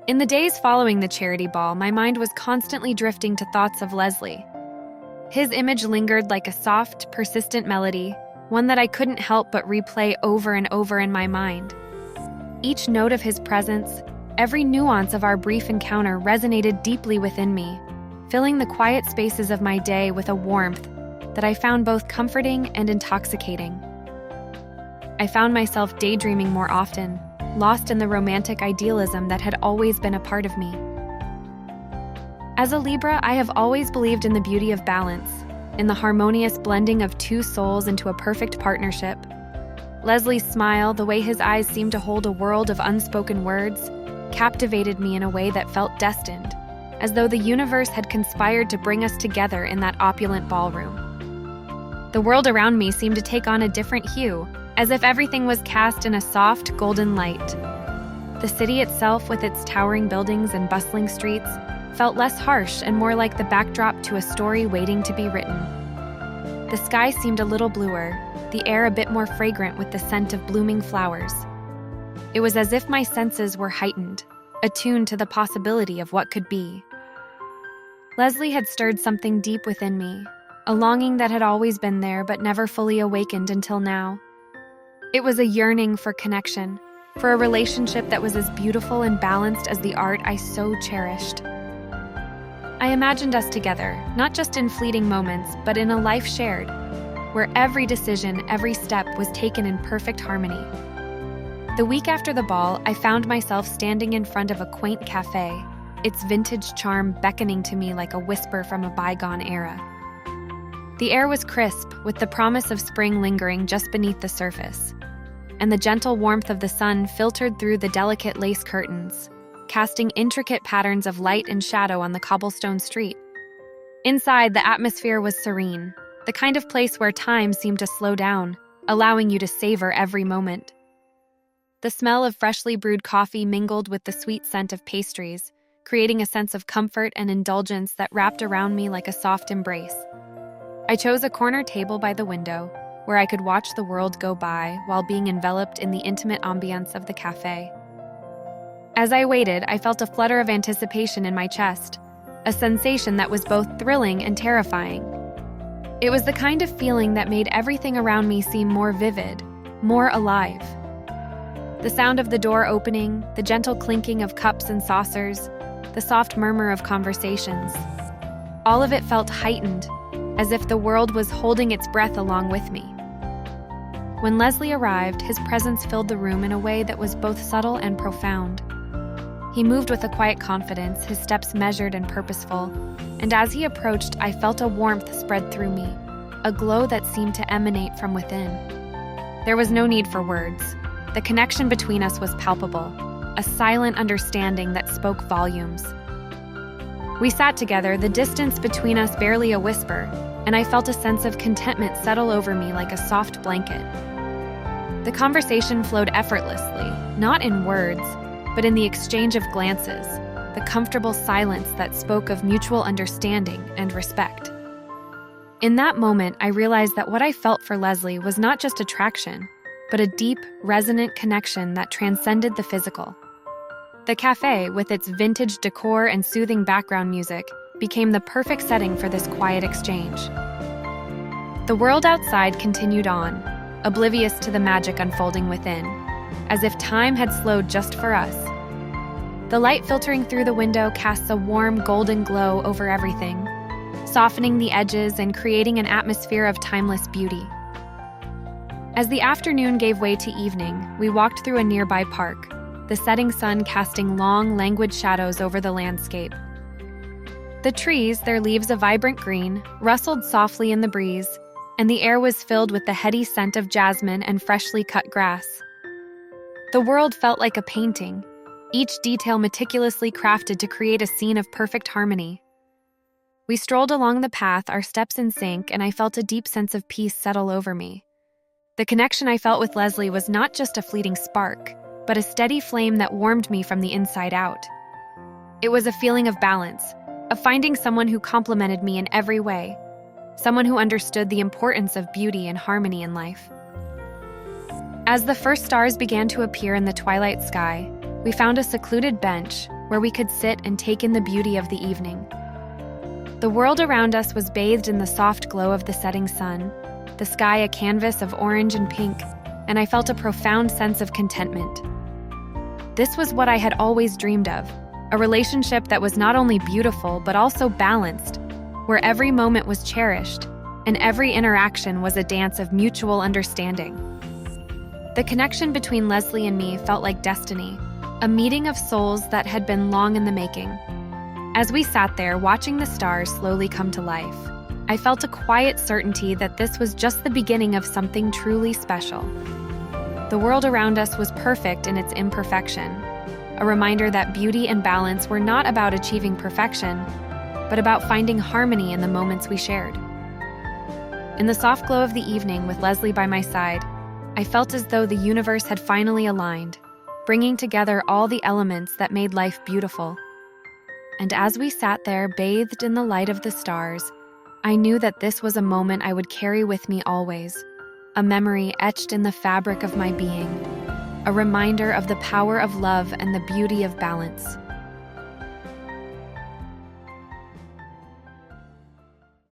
In the days following the charity ball, my mind was constantly drifting to thoughts of Leslie. His image lingered like a soft, persistent melody, one that I couldn't help but replay over and over in my mind. Each note of his presence, every nuance of our brief encounter resonated deeply within me, filling the quiet spaces of my day with a warmth that I found both comforting and intoxicating. I found myself daydreaming more often, lost in the romantic idealism that had always been a part of me. As a Libra, I have always believed in the beauty of balance, in the harmonious blending of two souls into a perfect partnership. Leslie's smile, the way his eyes seemed to hold a world of unspoken words, captivated me in a way that felt destined, as though the universe had conspired to bring us together in that opulent ballroom. The world around me seemed to take on a different hue, as if everything was cast in a soft, golden light. The city itself, with its towering buildings and bustling streets, felt less harsh and more like the backdrop to a story waiting to be written. The sky seemed a little bluer, the air a bit more fragrant with the scent of blooming flowers. It was as if my senses were heightened, attuned to the possibility of what could be. Leslie had stirred something deep within me, a longing that had always been there but never fully awakened until now. It was a yearning for connection, for a relationship that was as beautiful and balanced as the art I so cherished. I imagined us together, not just in fleeting moments, but in a life shared, where every decision, every step was taken in perfect harmony. The week after the ball, I found myself standing in front of a quaint cafe, its vintage charm beckoning to me like a whisper from a bygone era. The air was crisp, with the promise of spring lingering just beneath the surface, and the gentle warmth of the sun filtered through the delicate lace curtains, casting intricate patterns of light and shadow on the cobblestone street. Inside, the atmosphere was serene, the kind of place where time seemed to slow down, allowing you to savor every moment. The smell of freshly brewed coffee mingled with the sweet scent of pastries, creating a sense of comfort and indulgence that wrapped around me like a soft embrace. I chose a corner table by the window, where I could watch the world go by while being enveloped in the intimate ambience of the cafe. As I waited, I felt a flutter of anticipation in my chest, a sensation that was both thrilling and terrifying. It was the kind of feeling that made everything around me seem more vivid, more alive. The sound of the door opening, the gentle clinking of cups and saucers, the soft murmur of conversations. All of it felt heightened, as if the world was holding its breath along with me. When Leslie arrived, his presence filled the room in a way that was both subtle and profound. He moved with a quiet confidence, his steps measured and purposeful, and as he approached, I felt a warmth spread through me, a glow that seemed to emanate from within. There was no need for words. The connection between us was palpable, a silent understanding that spoke volumes. We sat together, the distance between us barely a whisper, and I felt a sense of contentment settle over me like a soft blanket. The conversation flowed effortlessly, not in words, but in the exchange of glances, the comfortable silence that spoke of mutual understanding and respect. In that moment, I realized that what I felt for Leslie was not just attraction, but a deep, resonant connection that transcended the physical. The cafe, with its vintage decor and soothing background music, became the perfect setting for this quiet exchange. The world outside continued on, oblivious to the magic unfolding within, as if time had slowed just for us. The light filtering through the window casts a warm, golden glow over everything, softening the edges and creating an atmosphere of timeless beauty. As the afternoon gave way to evening, we walked through a nearby park, the setting sun casting long, languid shadows over the landscape. The trees, their leaves a vibrant green, rustled softly in the breeze, and the air was filled with the heady scent of jasmine and freshly cut grass. The world felt like a painting, each detail meticulously crafted to create a scene of perfect harmony. We strolled along the path, our steps in sync, and I felt a deep sense of peace settle over me. The connection I felt with Leslie was not just a fleeting spark, but a steady flame that warmed me from the inside out. It was a feeling of balance, of finding someone who complemented me in every way, someone who understood the importance of beauty and harmony in life. As the first stars began to appear in the twilight sky, we found a secluded bench, where we could sit and take in the beauty of the evening. The world around us was bathed in the soft glow of the setting sun, the sky a canvas of orange and pink, and I felt a profound sense of contentment. This was what I had always dreamed of, a relationship that was not only beautiful but also balanced, where every moment was cherished, and every interaction was a dance of mutual understanding. The connection between Leslie and me felt like destiny, a meeting of souls that had been long in the making. As we sat there watching the stars slowly come to life, I felt a quiet certainty that this was just the beginning of something truly special. The world around us was perfect in its imperfection, a reminder that beauty and balance were not about achieving perfection, but about finding harmony in the moments we shared. In the soft glow of the evening with Leslie by my side, I felt as though the universe had finally aligned, bringing together all the elements that made life beautiful. And as we sat there bathed in the light of the stars, I knew that this was a moment I would carry with me always, a memory etched in the fabric of my being, a reminder of the power of love and the beauty of balance.